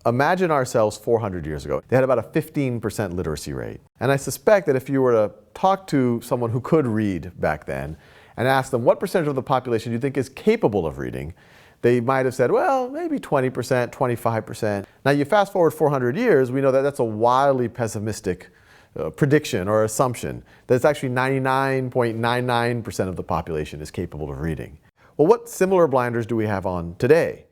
Imagine ourselves 400 years ago. They had about a 15% literacy rate. And I suspect that if you were to talk to someone who could read back then and ask them what percentage of the population do you think is capable of reading, they might have said, well, maybe 20%, 25%. Now you fast forward 400 years, we know that that's a wildly pessimistic prediction or assumption, that it's actually 99.99% of the population is capable of reading. Well, what similar blinders do we have on today?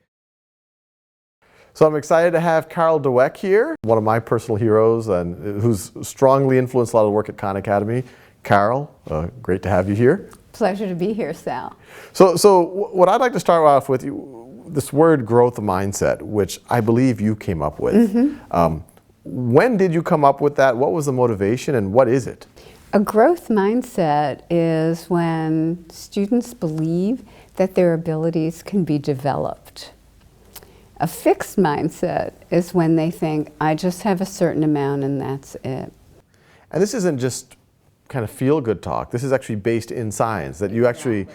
So I'm excited to have Carol Dweck here, one of my personal heroes and who's strongly influenced a lot of the work at Khan Academy. Carol, great to have you here. Pleasure to be here, Sal. So what I'd like to start off with, this word growth mindset, which I believe you came up with. Mm-hmm. When did you come up with that? What was the motivation and what is it? A growth mindset is when students believe that their abilities can be developed. A fixed mindset is when they think, I just have a certain amount and that's it. And this isn't just kind of feel-good talk. This is actually based in science, that you actually,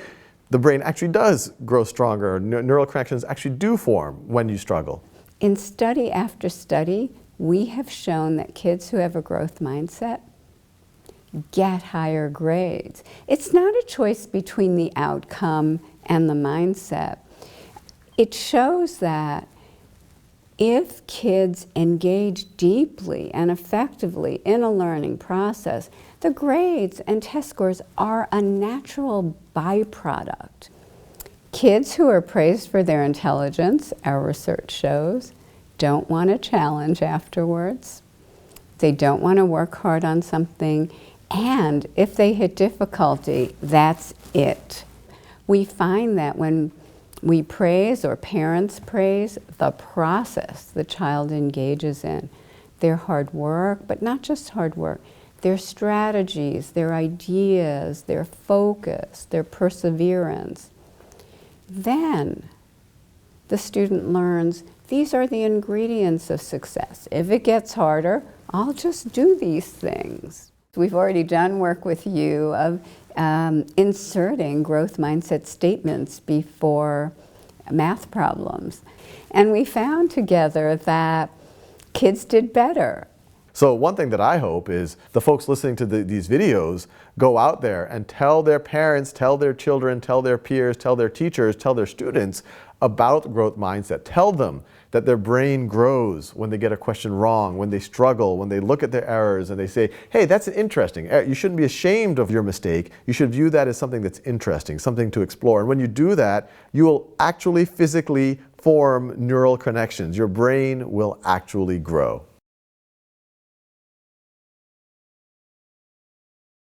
the brain actually does grow stronger. Neural connections actually do form when you struggle. In study after study, we have shown that kids who have a growth mindset get higher grades. It's not a choice between the outcome and the mindset. It shows that if kids engage deeply and effectively in a learning process, the grades and test scores are a natural byproduct. Kids who are praised for their intelligence, our research shows, don't want a challenge afterwards. They don't want to work hard on something, and if they hit difficulty, that's it. We find that when we praise, or parents praise, the process the child engages in, their hard work, but not just hard work, their strategies, their ideas, their focus, their perseverance, then the student learns these are the ingredients of success. If it gets harder, I'll just do these things. We've already done work with you of inserting growth mindset statements before math problems. And we found together that kids did better. So one thing that I hope is the folks listening to these videos go out there and tell their parents, tell their children, tell their peers, tell their teachers, tell their students about growth mindset. Tell them that their brain grows when they get a question wrong, when they struggle, when they look at their errors and they say, hey, that's interesting. You shouldn't be ashamed of your mistake. You should view that as something that's interesting, something to explore. And when you do that, you will actually physically form neural connections. Your brain will actually grow.